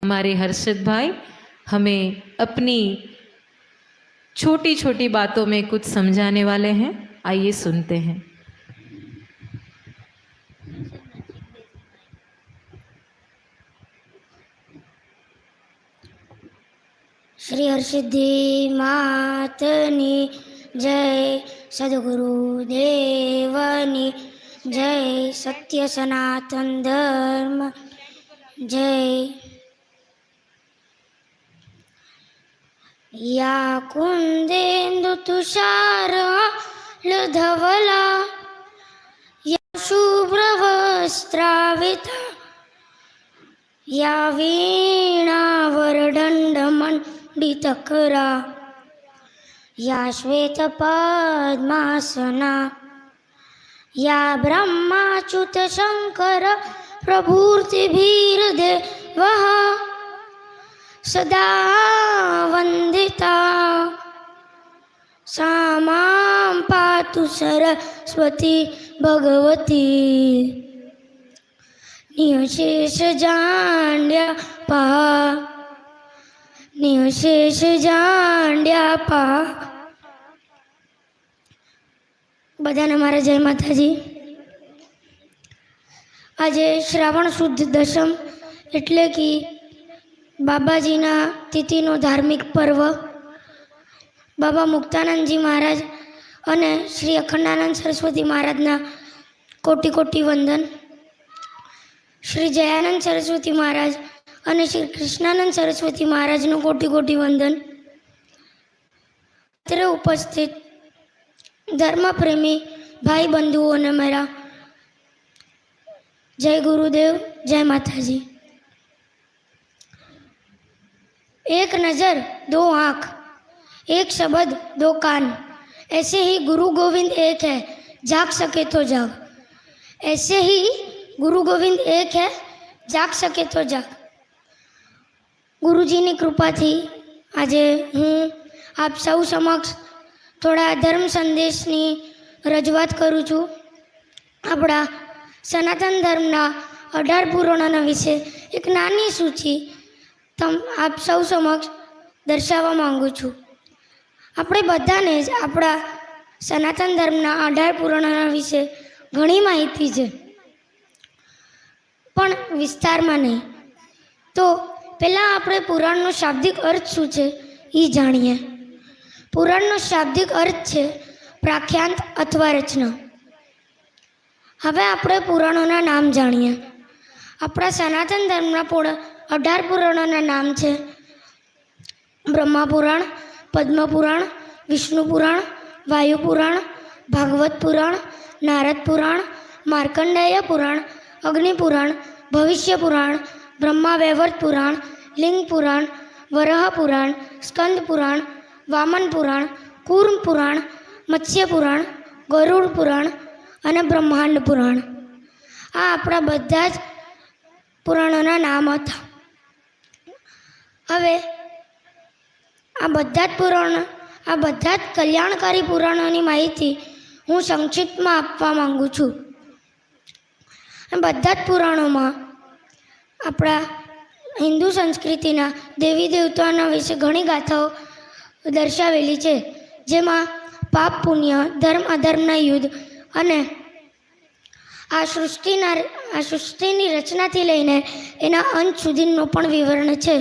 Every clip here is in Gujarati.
हमारे हर्षद भाई हमें अपनी छोटी छोटी बातों में कुछ समझाने वाले हैं। आइए सुनते हैं। श्री हरसिद्धि मातनी जय, सद्गुरु देवनी जय, सत्य सनातन धर्म जय। या कुंदेन्दु तुषार धवला, या शुभ्र वस्त्राविता, या वीणा वरदंड मंडितकरा, या श्वेत पद्मासना, या ब्रह्माच्युत शंकर प्रभूतिभिर्देवः सदा वंदिता, सा मां पातु सरस्वती भगवती। निशेष जांड्या पहा, निशेष जांड्या पहा। बधाने मारा जय माताजी। आज श्रावण शुद्ध दशम एटले कि बाबाजीना तिथिनो धार्मिक पर्व। बाबा मुक्तानंदजी महाराज अने श्री अखंडानंद सरस्वती महाराजना कोटि कोटि वंदन। श्री जयानंद सरस्वती महाराज अने श्री कृष्णानंद सरस्वती महाराजनो कोटि कोटि वंदन। અત્રે उपस्थित धर्मप्रेमी भाई बंधुओं ने मेरा जय गुरुदेव, जय माताजी। एक नज़र दो आँख, एक शब्द दो कान, ऐसे ही गुरु गोविंद एक है, जाग सके तो जाग। ऐसे ही गुरु गोविंद एक है, जाग सके तो जाग। गुरुजीनी कृपा थी आज हूँ आप सौ समक्ष थोड़ा धर्म संदेशनी रजूआत करूँ छूँ। अपना सनातन धर्मना 18 पुराणों विषे एक नानी सूची आप सौ समक्ष दर्शावा मांगू छूँ। આપણે બધાને જ આપણા સનાતન ધર્મના 18 પુરાણોના વિશે ઘણી માહિતી છે, પણ વિસ્તારમાં નહીં। તો પહેલાં આપણે પુરાણનો શાબ્દિક અર્થ શું છે એ જાણીએ। પુરાણનો શાબ્દિક અર્થ છે પ્રાખ્યાંત અથવા રચના। હવે આપણે પુરાણોના નામ જાણીએ। આપણા સનાતન ધર્મના 18 પુરાણોના નામ છે બ્રહ્મા પુરાણ, पद्म पुराण, विष्णु पुराण, वायु पुराण, भागवत पुराण, नारद पुराण, मार्कंडेय पुराण, अग्नि पुराण, भविष्य पुराण, ब्रह्मा वैवर्त पुराण, लिंग पुराण, वराह पुराण, स्कंद पुराण, वामन पुराण, कूर्म पुराण, मत्स्य पुराण, गरुड़ पुराण અને ब्रह्मांड पुराण। आ आपણા બધા જ પુરાણોના નામ હતા। હવે આ બધા જ પુરાણો, આ બધા જ કલ્યાણકારી પુરાણોની માહિતી હું સંક્ષિપ્તમાં આપવા માંગુ છું। બધા જ પુરાણોમાં આપણા હિન્દુ સંસ્કૃતિના દેવી દેવતાઓના વિશે ઘણી ગાથાઓ દર્શાવેલી છે, જેમાં પાપ પુણ્ય, ધર્મ અધર્મના યુદ્ધ અને આ સૃષ્ટિની રચનાથી લઈને એના અંત સુધીનું પણ વિવરણ છે।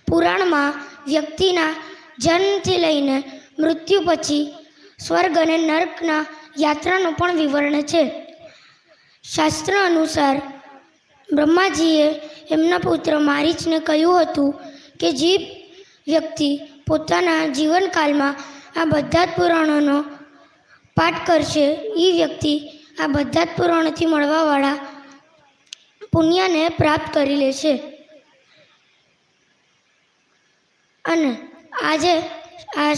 પુરાણમાં વ્યક્તિના જન્મથી લઈને મૃત્યુ પછી સ્વર્ગ અને નર્કના યાત્રાનું પણ વિવરણ છે। શાસ્ત્ર અનુસાર બ્રહ્માજીએ એમના પુત્ર મારીચને કહ્યું હતું કે જે વ્યક્તિ પોતાના જીવનકાળમાં આ બધા જ પુરાણોનો પાઠ કરશે એ વ્યક્તિ આ બધા જ પુરાણોથી મળવાવાળા પુણ્યને પ્રાપ્ત કરી લેશે। અને આજે આ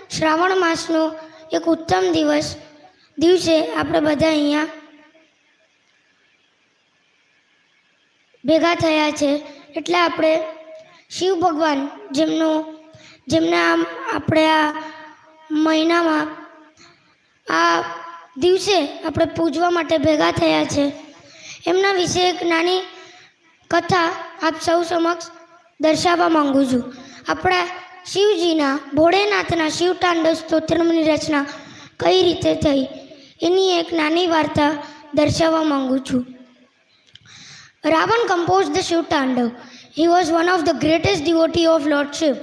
શ્રાવણ માસનો એક ઉત્તમ દિવસે આપણે બધા અહીંયા ભેગા થયા છે। એટલે આપણે શિવ ભગવાન જેમને આપણે આ મહિનામાં આ દિવસે આપણે પૂજવા માટે ભેગા થયા છે, એમના વિશે એક નાની કથા આપ સૌ સમક્ષ દર્શાવવા માંગુ છું. આપણા શિવજીના ભોળેનાથના શિવતાંડવ સ્તોત્રની રચના કઈ રીતે થઈ એની એક નાની વાર્તા દર્શાવવા માંગુ છું. Ravan composed the Shiv Tandav. He was one of the greatest devotee of Lord Shiv.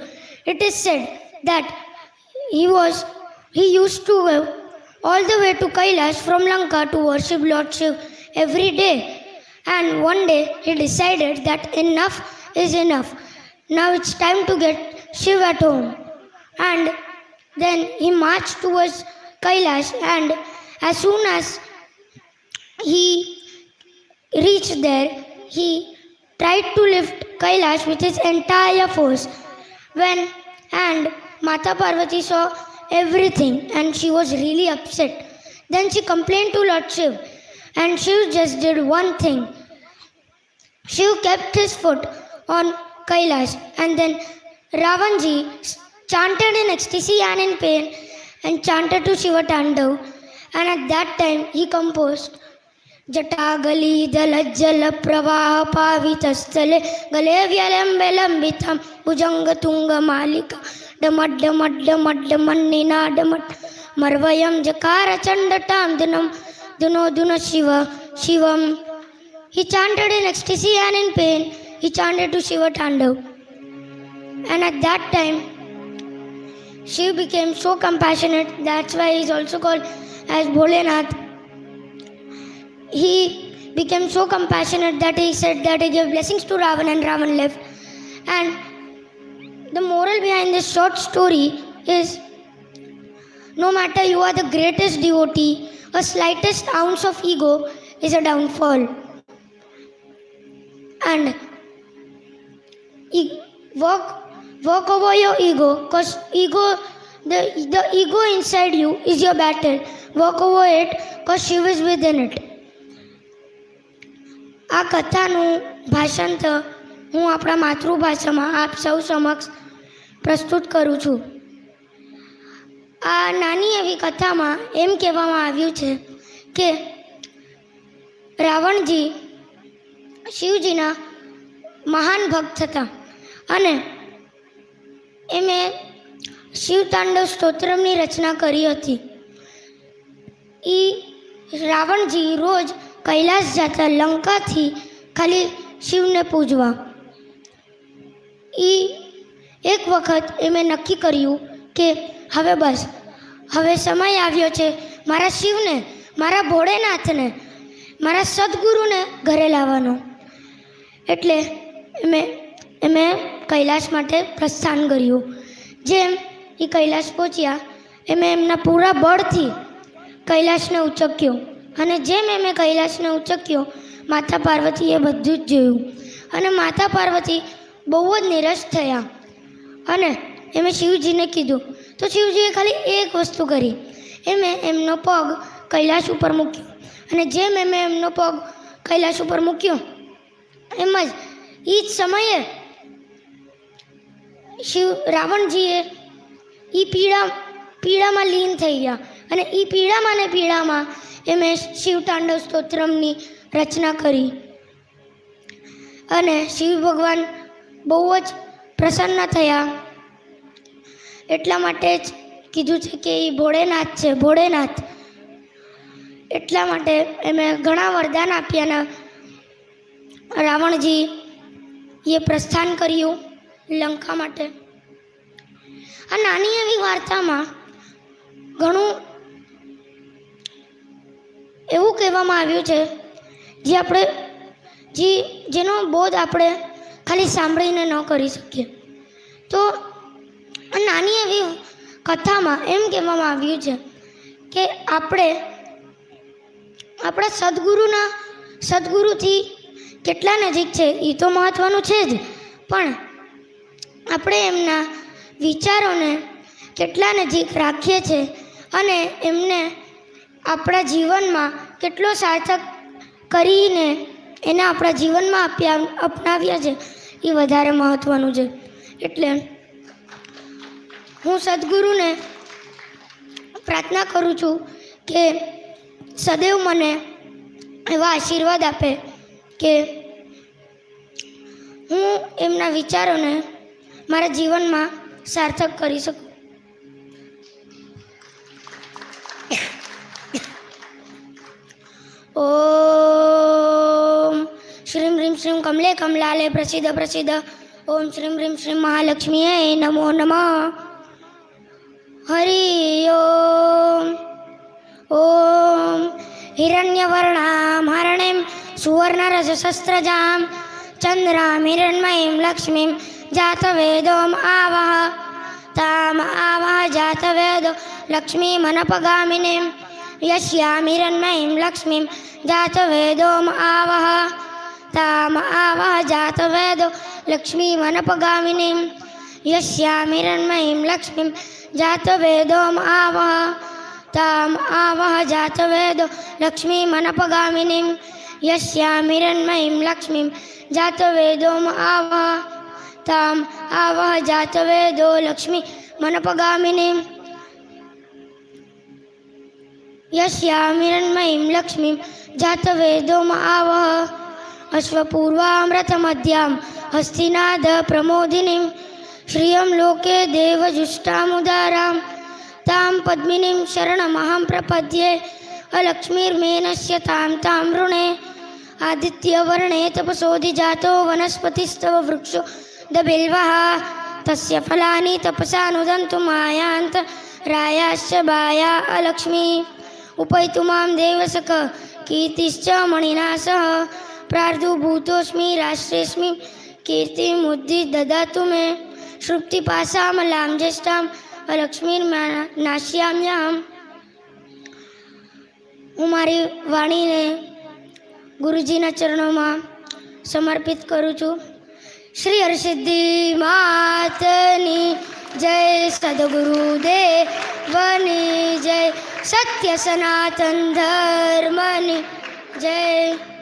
It is said that he used to go all the way to Kailash from Lanka to worship Lord Shiv every day. And one day he decided that enough is enough. Now it's time to get Shiv at home. And then he marched towards Kailash, and as soon as he reached there, he tried to lift Kailash with his entire force. And Mata Parvati saw everything and she was really upset. Then she complained to Lord Shiv, and Shiv just did one thing. Shiv kept his foot on Kailash, and then Ravanji chanted in ecstasy and in pain and chanted to Shiva Tandav, and at that time he composed जटागली दलज्जल प्रवाह पावितस्थले गले व्यलम्बे लम्बितं भुजंग तुंग मालिका डमड्ड मड्ड मड्ड मन्निनाडमट मर्वयं जकार चंडटां दिनं दुनो दुन Shiv Shivam. He chanted in ecstasy and in pain. He chanted to Shiva Tandav, and at that time Shiv became so compassionate. That's why he is also called as Bholenath. He became so compassionate that he said that he gave blessings to Ravan, and Ravan left. And the moral behind this short story is, no matter you are the greatest devotee, a slightest ounce of ego is a downfall. And walk over your ego, because the ego inside you is your battle. Walk over it, because Shiv is within it. આ કથાનું ભાષાંતર હું આપણા માતૃભાષામાં આપ સૌ સમક્ષ પ્રસ્તુત કરું છું. આ નાની એવી કથામાં એમ કહેવામાં આવ્યું છે કે રાવણજી શિવજીના મહાન ભક્ત હતા અને એમણે શિવતાંડવ સ્તોત્રમની રચના કરી હતી. એ રાવણજી રોજ કૈલાસ જતા લંકાથી ખાલી શિવને પૂજવા. એક વખત એમણે નક્કી કર્યું કે હવે સમય આવ્યો છે મારા શિવને, મારા ભોળેનાથને, મારા સદગુરુને ઘરે લાવવાનો. એટલે એમણે કૈલાસ માટે પ્રસ્થાન કર્યું. જેમ એ કૈલાસ પહોંચ્યા એમણે એમના પૂરા બળથી કૈલાસને ઉચક્યો, અને જેમ એમણે કૈલાસને ઉચક્યો માતા પાર્વતીએ બધું જ જોયું, અને માતા પાર્વતી બહુ જ નિરાશ થયા. અને એમણે શિવજીને કીધું તો શિવજીએ ખાલી એક વસ્તુ કરી. એમણે એમનો પગ કૈલાસ ઉપર મૂક્યો, અને જેમ એમણે એમનો પગ કૈલાસ ઉપર મૂક્યો એમ જ એ જ સમયે રાવણજીએ એ પીડામાં લીન થઈ ગયા, અને એ પીડામાં એમણે શિવતાંડવ સ્તોત્રમની રચના કરી. અને શિવ ભગવાન બહુ જ પ્રસન્ન થયા. એટલા માટે જ કીધું છે કે એ ભોળેનાથ છે, ભોળેનાથ. એટલા માટે એમણે ઘણા વરદાન આપ્યા. રાવણજી એ પ્રસ્થાન કર્યું લંકા માટે. આ નાની એવી વાર્તામાં ઘણું એવું કહેવામાં આવ્યું છે જેનો બોધ આપણે ખાલી સાંભળીને ન કરી શકીએ. તો નાની એવી કથામાં એમ કહેવામાં આવ્યું છે કે આપણે આપણા સદગુરુથી કેટલા નજીક છે એ તો મહત્ત્વનું છે જ, પણ આપણે એમના વિચારોને કેટલા નજીક રાખીએ છીએ અને એમને આપણા જીવનમાં કેટલો સાર્થક કરીને એને આપણા જીવનમાં અપનાવ્યા છે એ વધારે મહત્ત્વનું છે. એટલે હું સદગુરુને પ્રાર્થના કરું છું કે સદૈવ મને એવા આશીર્વાદ આપે કે હું એમના વિચારોને મારા જીવનમાં સાર્થક કરી શકું. ઓમ શ્રીમ હ્રીમ શ્રીમ કમલે કમલાલે પ્રસિદ્ધ પ્રસિદ્ધ. ઓમ શ્રીમ હ્રીમ શ્રીમ મહાલક્ષ્મીએ નમો નમઃ. હરિ ઓમ. ઓમ હિરણ્યવર્ણામ હરણીમ સુવર્ણરજસસ્રજામ ચંદ્રામ હિરણ્મયીમ લક્ષ્મીમ જાતવેદોમ આવહ. તામ આવહ જાતવેદો લક્ષ્મીમનપગામિનીમ યસ્યામ હિરણ્મયીમ લક્ષ્મીમ જાતવેદોમ આવહ. તામ આવહ જાતવેદો લક્ષ્મીમનપગામિનીમ યસ્યામ હિરણ્મયીમ લક્ષ્મીમ જાતવેદોમ આવહ. તામ આવહ જાતવેદો લક્ષ્મીમનપગામિનીમ યસ્યામ હિરણ્મયીમ લક્ષ્મીમ જાતવેદોમ આવહ. તામ આવહ જાતવેદો લક્ષ્મીમનપગામિનીમ યસ્યામ હિરણ્મયીમ લક્ષ્મીમ જાતવેદોમ આવહ. અશ્વપૂર્વામૃતમધ્યામ હસ્તિનાદ પ્રમોદિનીમ શ્રિયં લોકે દેવજુષ્ટામુદારામ તામ પદ્મિનીમ શરણમહં પ્રપદ્યે. અલક્ષ્મીર્મેનસ્ય તામ તામ વૃણે. આદિત્યવર્ણે તપસોધિજાતો વનસ્પતિસ્તવ વૃક્ષો દબિલ્વઃ. તસ્ય ફલાની તપસા નુદન્તુ માયાંત રાયાશ્ચ બાયા અલક્ષ્મી. ઉપૈતુ મામ દેવસક કીર્તિશ્ચ મણિના સહ. પ્રાર્દુભૂતોસ્મિ રાષ્ટ્રેસ્મિ કીર્તિમુદ્ધિ દદાતુ મે. શ્રુપ્તિપાશામલાં જ્યેષ્ઠાં અલક્ષ્મીર્નાશ્યામ્યહં. હું મારી વાણીને ગુરુજીના ચરણોમાં સમર્પિત કરું છું. શ્રી હરસિદ્ધિ માતની જય. સદગુરુદેવની જય. સત્ય સનાતન ધર્મની જય.